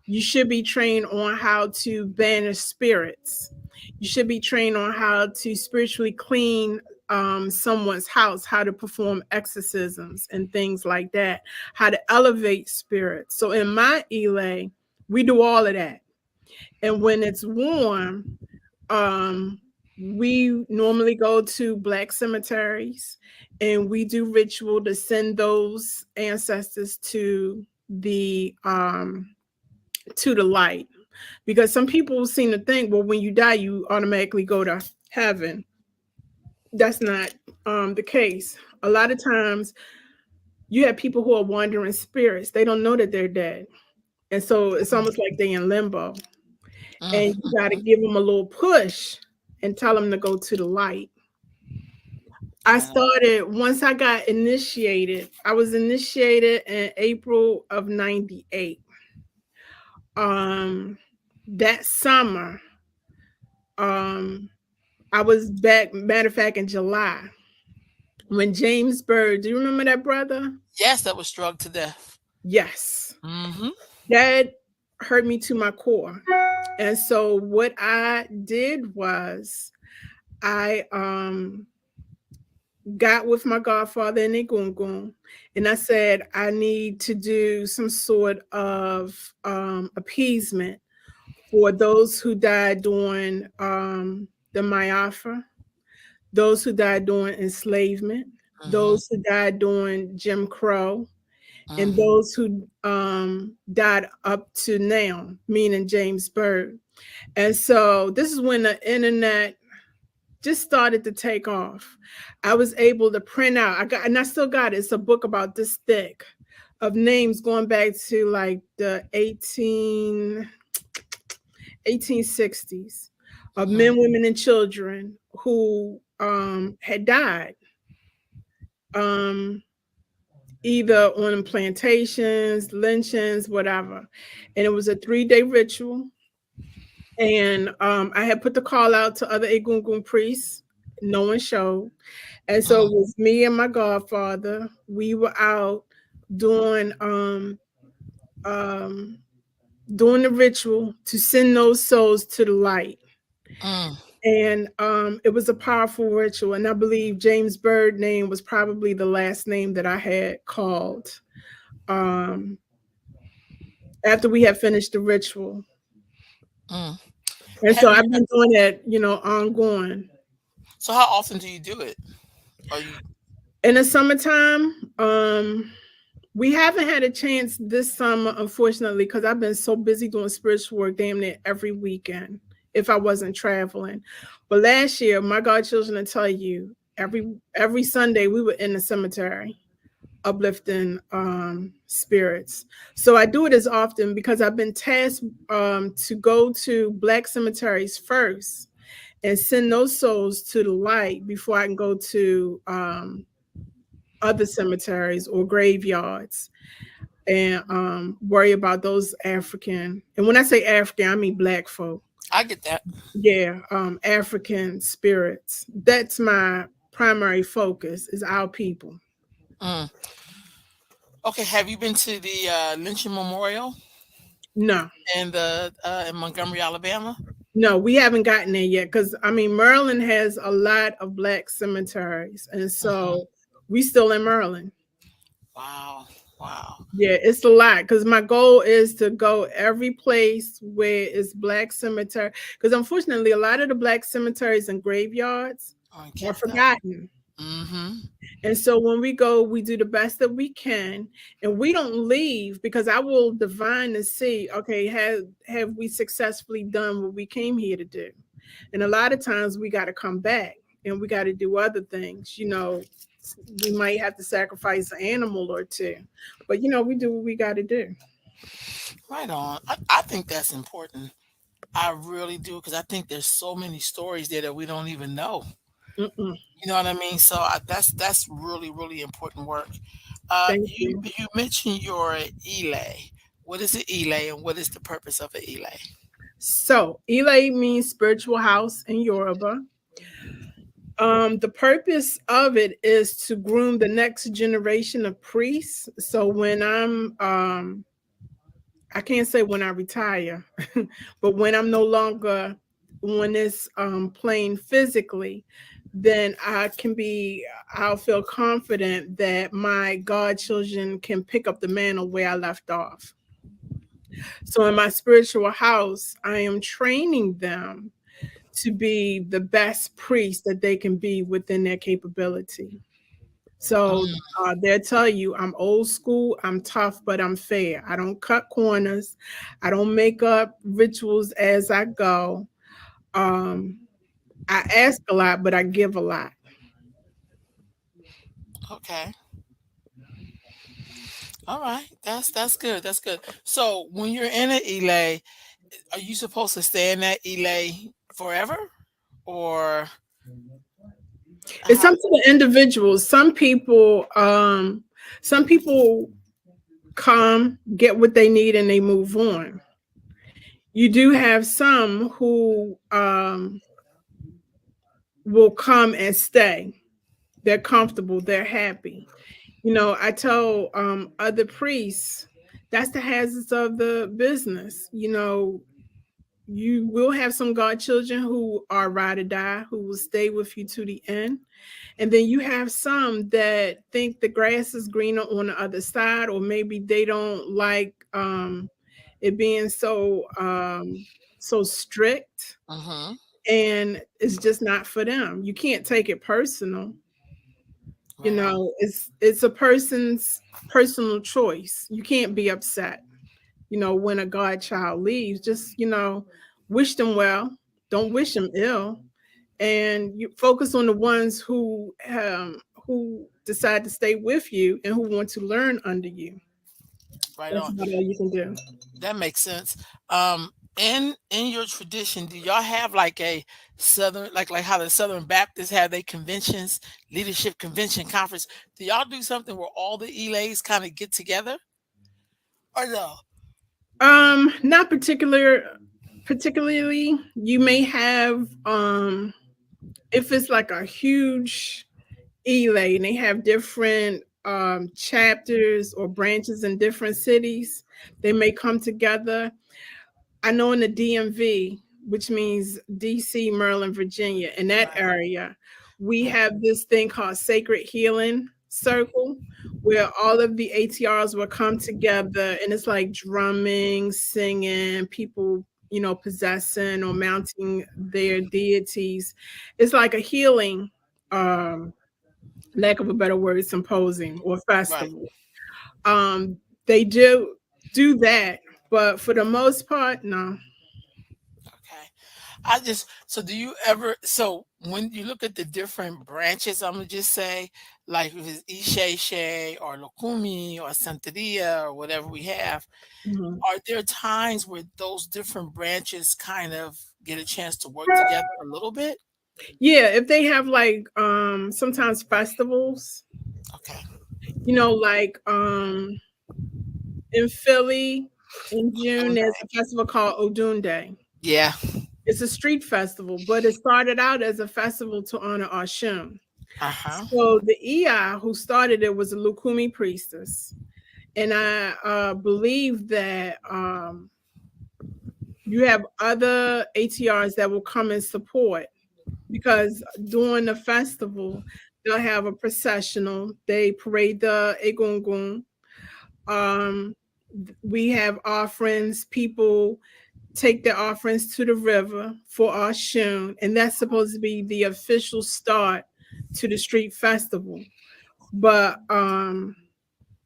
You should be trained on how to banish spirits. You should be trained on how to spiritually clean someone's house, how to perform exorcisms and things like that, how to elevate spirits. So in my Elay, we do all of that. And when it's warm, um, we normally go to black cemeteries and we do ritual to send those ancestors to the light, because some people seem to think, well, when you die you automatically go to heaven. That's not the case. A lot of times you have people who are wandering spirits, they don't know that they're dead, and so it's almost like they're in limbo, and you got to Mm-hmm. give them a little push and tell them to go to the light. I Right on. started once I got initiated. I was initiated in April of 98. um that summer, um I was back, matter of fact, in July when James Bird, do you remember that brother? Yes, that was drugged to death. Yes. Mm-hmm. That hurt me to my core. And so what I did was I got with my godfather in Egungun and I said, I need to do some sort of appeasement for those who died during the Mayafa, those who died during enslavement, Mm-hmm. those who died during Jim Crow, and Mm. those who died up to now, meaning James Byrd. And so this is when the internet just started to take off. I was able to print out, I got, and I still got it. It's a book about this thick of names going back to like the 1860s of Mm-hmm. men, women, and children who had died. Um, Either on plantations, lynchings, whatever. And it was a 3-day ritual. And I had put the call out to other Egungun priests. No one showed. And so Mm. it was me and my godfather. We were out doing um doing the ritual to send those souls to the light. Mm. And it was a powerful ritual. And I believe James Byrd name was probably the last name that I had called. Um, After we had finished the ritual. Mm. And so Have you? I've been doing that, ongoing. So how often do you do it? Are you? In the summertime, we haven't had a chance this summer, unfortunately, because I've been so busy doing spiritual work damn near every weekend if I wasn't traveling. But last year, my godchildren will tell you, every Sunday we were in the cemetery uplifting spirits. So I do it as often because I've been tasked to go to black cemeteries first and send those souls to the light before I can go to other cemeteries or graveyards and worry about those African. And when I say African, I mean black folk. I get that. Yeah, African spirits. That's my primary focus is our people. Mm. Okay. Have you been to the lynching memorial No, in Montgomery, Alabama? no, we haven't gotten there yet because I mean Maryland has a lot of black cemeteries, and Hmm. so we still in Maryland. Wow. Wow. Yeah, it's a lot because my goal is to go every place where it's black cemetery. Because unfortunately, a lot of the black cemeteries and graveyards I are get that. forgotten. Mm-hmm. And so when we go, we do the best that we can, and we don't leave because I will divine to see, okay, have we successfully done what we came here to do? And a lot of times we got to come back and we got to do other things. We might have to sacrifice an animal or two, but we do what we got to do. Right on. I think that's important. I really do because I think there's so many stories there that we don't even know. Mm-mm. You know what I mean? So that's really really important work. Thank You you. you mentioned your elay. What is an elay and what is the purpose of an elay? So, Ile means spiritual house in Yoruba. The purpose of it is to groom the next generation of priests. So when I can't say when I retire, but when I'm no longer on this plane physically, then I'll feel confident that my godchildren can pick up the mantle where I left off. So in my spiritual house, I am training them to be the best priest that they can be within their capability. So Mm. they'll tell you I'm old school, I'm tough, but I'm fair. I don't cut corners. I don't make up rituals as I go. Um, I ask a lot, but I give a lot. Okay. All right. That's good. That's good. So when you're in an elay, are you supposed to stay in that elay forever, or It's how? up to the individuals. Some people come, get what they need, and they move on. You do have some who will come and stay. They're comfortable, they're happy. I tell other priests that's the hazards of the business. You will have some godchildren who are ride or die, who will stay with you to the end. And then you have some that think the grass is greener on the other side, or maybe they don't like it being so strict, Hmm. and it's just not for them. You can't take it personal. You Right on. know, it's a person's personal choice. You can't be upset, you know, when a godchild leaves. Just, you know, wish them well. Don't wish them ill. And you focus on the ones who decide to stay with you and who want to learn under you. Right That's on. about all you can do. That makes sense. In your tradition, do y'all have like a southern, like how the Southern Baptists have their conventions, leadership convention conference? Do y'all do something where all the Elays kind of get together, or no? Not particularly. You may have if it's like a huge Elay and they have different chapters or branches in different cities, they may come together. I know in the DMV, which means DC, Maryland, Virginia, in that Right. area, we Yeah. have this thing called Sacred Healing Circle, where all of the ATRs will come together and it's like drumming, singing, people, you know, possessing or mounting their deities. It's like a healing, um, lack of a better word, symposium or Right. festival. Um, they do that, but for the most part, no. Okay. I just so do you ever so when you look at the different branches, I'm gonna just say like if it's Isheshe or Lokumi or Santeria or whatever we have, Mhm. are there times where those different branches kind of get a chance to work together a little bit? Yeah, if they have like sometimes festivals, Okay. you know, like in Philly in June, there's Sunday. a festival called Odun Day. Yeah. It's a street festival, but it started out as a festival to honor Oshun. Uh-huh. So the Iya who started it was a Lukumi priestess. And I believe that you have other ATRs that will come and support because during the festival, they'll have a processional. They parade the egungun. Um, we have offerings. People take their offerings to the river for Oshun, and that's supposed to be the official start to the street festival. But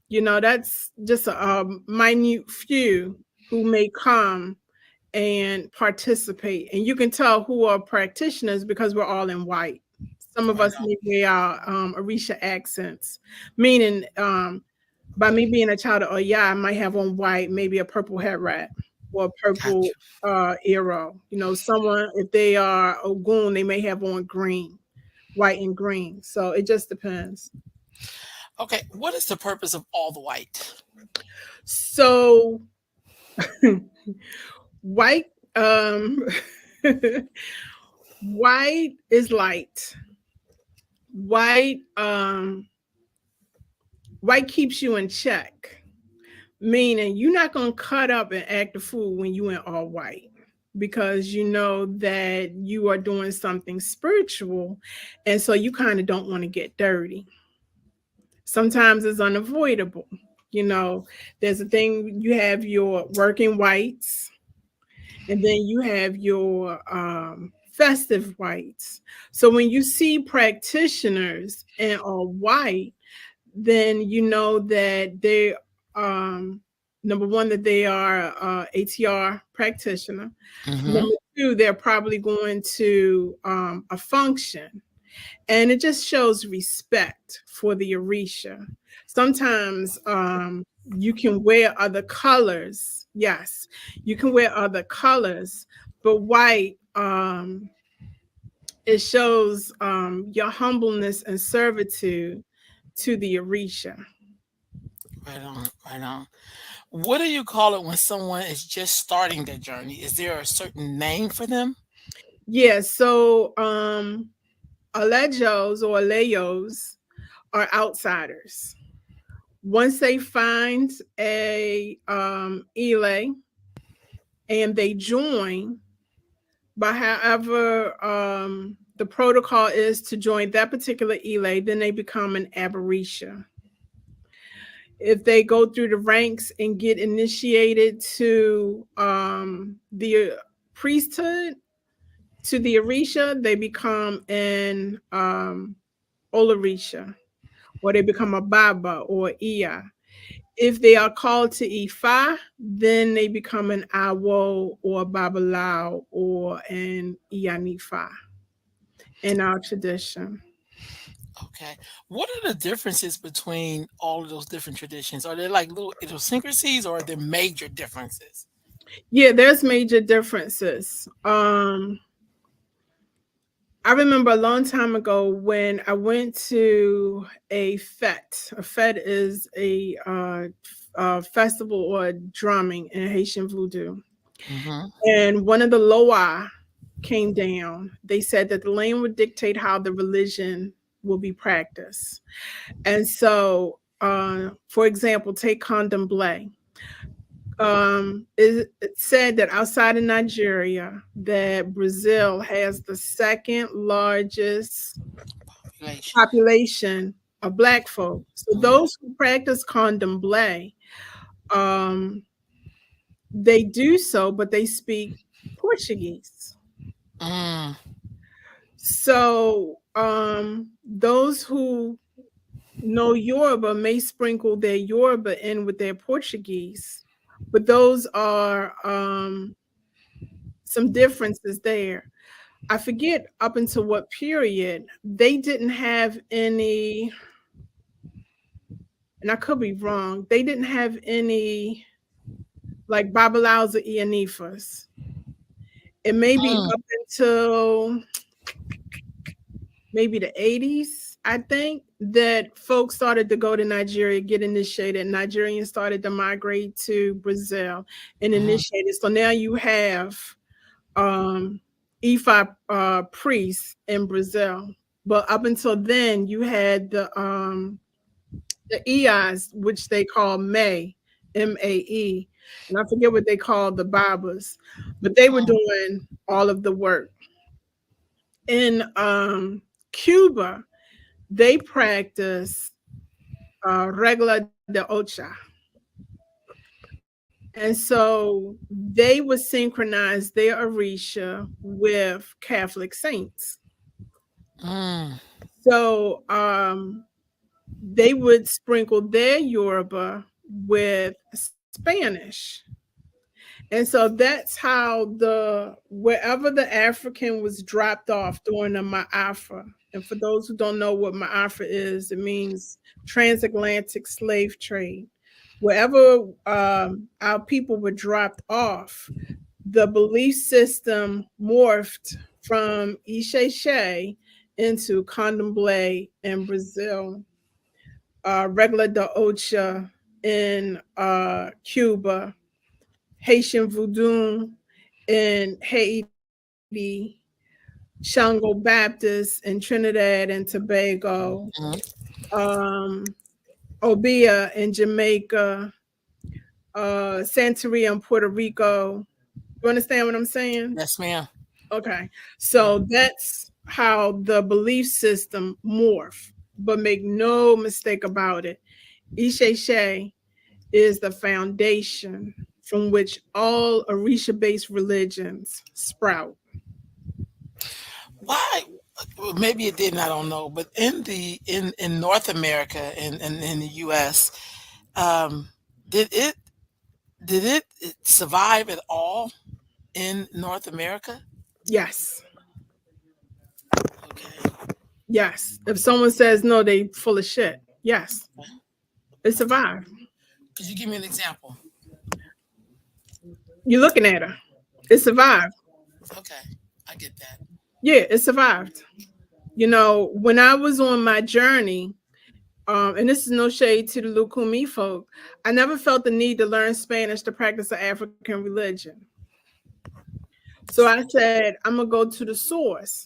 you know, that's just a minute few who may come and participate. And you can tell who are practitioners because we're all in white. Some of Right us on. may wear our Orisha accents, meaning by me being a child of Oya, I might have on white, maybe a purple hat wrap or a purple Gotcha. arrow. You know, someone, if they are Ogun, they may have on green, white and green. So it just depends. Okay. What is the purpose of all the white? So white, white is light. White, white keeps you in check, meaning you're not gonna cut up and act a fool when you in all white because you know that you are doing something spiritual, and so you kind of don't want to get dirty. Sometimes it's unavoidable. You know, there's a thing you have your working whites, and then you have your festive whites. So when you see practitioners and all white, then you know that they um number one that they are ATR practitioner. Mm-hmm. Number two, they're probably going to a function, and it just shows respect for the Orisha. Sometimes you can wear other colors. Yes, you can wear other colors, but white it shows your humbleness and servitude to the Orisha. Right on. Right on. What do you call it when someone is just starting their journey? Is there a certain name for them? Yeah, so Alejos or Alejos are outsiders. Once they find a Elay and they join, but however the protocol is to join that particular Elay, then they become an Aberisha. If they go through the ranks and get initiated to the priesthood, to the Orisha, they become an Olorisha. or they become a Baba or Iya. If they are called to Ifa, then they become an Awo or a Babalao or an Iyanifa in our tradition. Okay. What are the differences between all of those different traditions? Are there like little idiosyncrasies or are there major differences? Yeah, there's major differences. I remember a long time ago when I went to a fete. A fete is a festival or drumming in Haitian voodoo. Mm-hmm. And one of the loa came down. They said that the land would dictate how the religion will be practiced. And so, for example, take condomblé. It said that outside of Nigeria, that Brazil has the second largest Population. population of Black folk. So Mm-hmm. those who practice condomblé, um, they do so, but they speak Portuguese. Mm, So those who know Yoruba may sprinkle their Yoruba in with their Portuguese, but those are some differences there. I forget up until what period they didn't have any, and I could be wrong. They didn't have any like Babalaos or Ianifas. It may be mm, up until maybe the 80s, I think, that folks started to go to Nigeria, get initiated. Nigerians started to migrate to Brazil and mm-hmm. initiated. So now you have um, Ifa priests in Brazil. But up until then, you had the EIs, which they call May, MAE. And I forget what they called the Babas, but they were doing all of the work. In Cuba, they practice regla de ocha. And so they would synchronize their Orisha with Catholic saints. Mm, So they would sprinkle their Yoruba with Spanish. And so that's how the wherever the African was dropped off during the Ma'afa. And for those who don't know what Ma'afa is, it means transatlantic slave trade. Wherever our people were dropped off, the belief system morphed from Isheshe into Candomblé in Brazil, Regla de Ocha in Cuba, Haitian Voodoo in Haiti, Shango Baptist in Trinidad and Tobago, mm. um, Obia in Jamaica, Santeria in Puerto Rico. You understand what I'm saying? Yes, ma'am. Okay. So that's how the belief system morph. But make no mistake about it. Isheshe is the foundation from which all Orisha-based religions sprout. Why? Well, maybe it didn't. I don't know. But in North America and in the U.S., um, did it did it survive at all in North America? Yes. Okay. Yes. If someone says no, they full of shit. Yes. It Okay. survived. Could you give me an example? You're looking at her. It survived. Okay, I get that. Yeah, it survived. You know, when I was on my journey, and this is no shade to the Lukumi folk, I never felt the need to learn Spanish to practice the African religion. So I said, I'm gonna go to the source.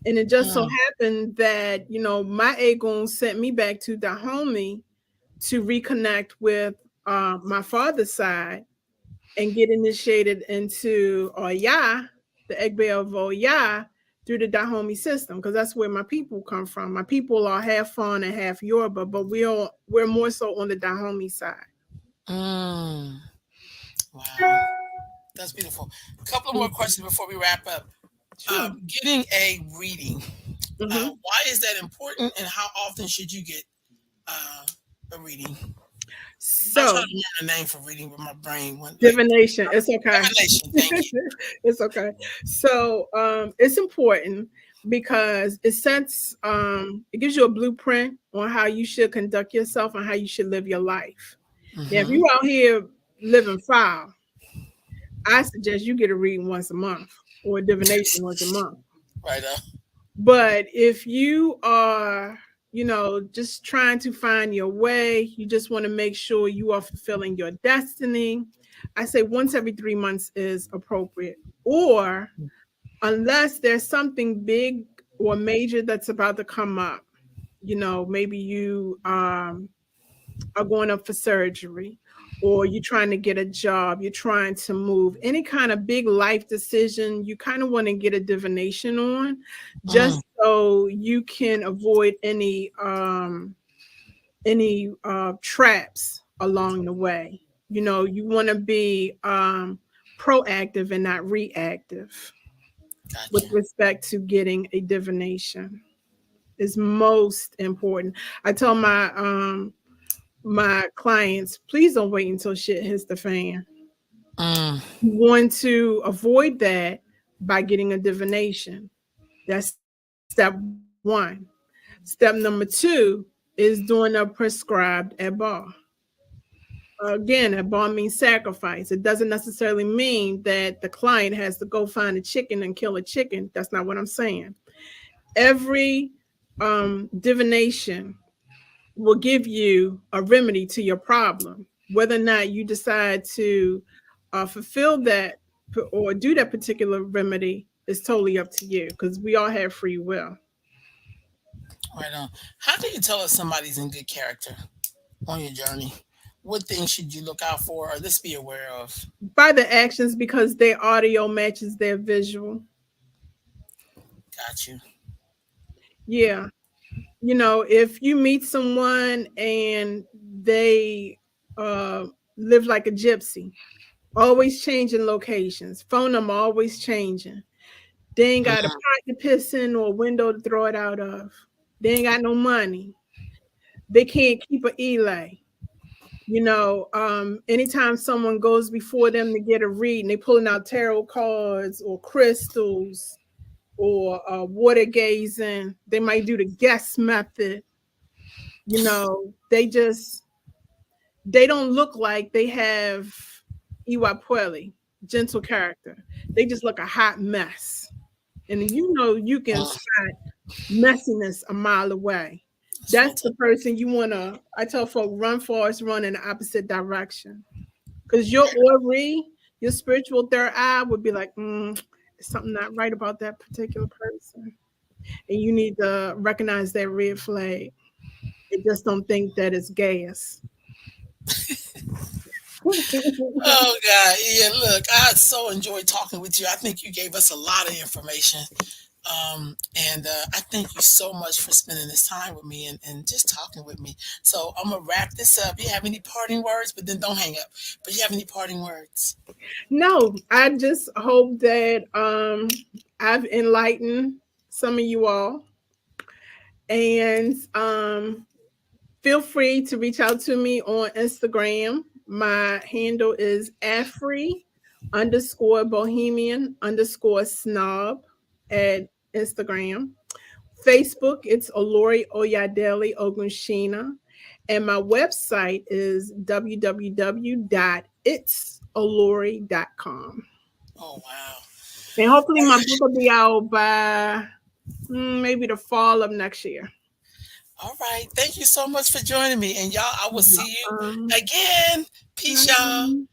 And it just so Mm, happened that, you know, my Aegon sent me back to Dahomey to reconnect with my father's side and get initiated into Oya, the Egbe of Oya, through the Dahomey system, because that's where my people come from. My people are half Fawn and half Yoruba, but we're more so on the Dahomey side. mm. Wow, that's beautiful. A couple of more Mhm. questions before we wrap up. Sure. Getting a reading. Hmm. Why is that important, and how often should you get uh, a reading? I try to So remember the name for reading, but my brain went like divination, it's okay. divination. Thank you. It's okay. So it's important because it gives you a blueprint on how you should conduct yourself and how you should live your life. Now, if Hmm. you out here living foul, I suggest you get a reading once a month or a divination once a month. Right. But if you are, just trying to find your way, you just want to make sure you are fulfilling your destiny, I say once every 3 months is appropriate. Or unless there's something big or major that's about to come up, maybe you are going up for surgery, or you're trying to get a job, you're trying to move, any kind of big life decision, you kind of want to get a divination on, Mm, just so you can avoid any traps along the way. You want to be proactive and not reactive with gotcha. respect to getting a divination. Is most important. I tell my clients, please don't wait until shit hits the fan. Mm, You want to avoid that by getting a divination. That's step one. Step number two is doing a prescribed ebar. Again, ebar means sacrifice. It doesn't necessarily mean that the client has to go find a chicken and kill a chicken. That's not what I'm saying. Every divination will give you a remedy to your problem. Whether or not you decide to fulfill that or do that particular remedy is totally up to you, because we all have free will. right on. How do you tell if somebody's in good character on your journey? What things should you look out for or this be aware of? By the actions, because their audio matches their visual. Got you. Yeah. If you meet someone and they uh, live like a gypsy, always changing locations, phone number always changing. They ain't got a Mm, pot to piss in or a window to throw it out of. They ain't got no money. They can't keep a Elay. Anytime someone goes before them to get a read and they pulling out tarot cards or crystals or water gazing, they might do the guess method. They don't look like they have Iwapweli, gentle character. They just look a hot mess. And you can mm, spot messiness a mile away. that's real That's tough. the person you want to, I tell folk, run fast, run in the opposite direction. Because your Ori, your spiritual third eye would be like, there's something not right about that particular person. And you need to recognize that red flag. And just don't think that it's gas. Oh God, yeah. Look, I so enjoyed talking with you. I think you gave us a lot of information, and I thank you so much for spending this time with me and just talking with me. So I'm gonna wrap this up. You have any parting words? But then don't hang up. But you have any parting words? No, I just hope that I've enlightened some of you all. And feel free to reach out to me on Instagram. My handle is Afri_Bohemian_snob at Instagram. Facebook, it's Olori Oyadele Ogunsina. And my website is www.itsolori.com. Oh wow. And hopefully my book will be out by maybe the fall of next year. All right. Thank you so much for joining me. And y'all, I will see you Um, again. Peace, y'all. um,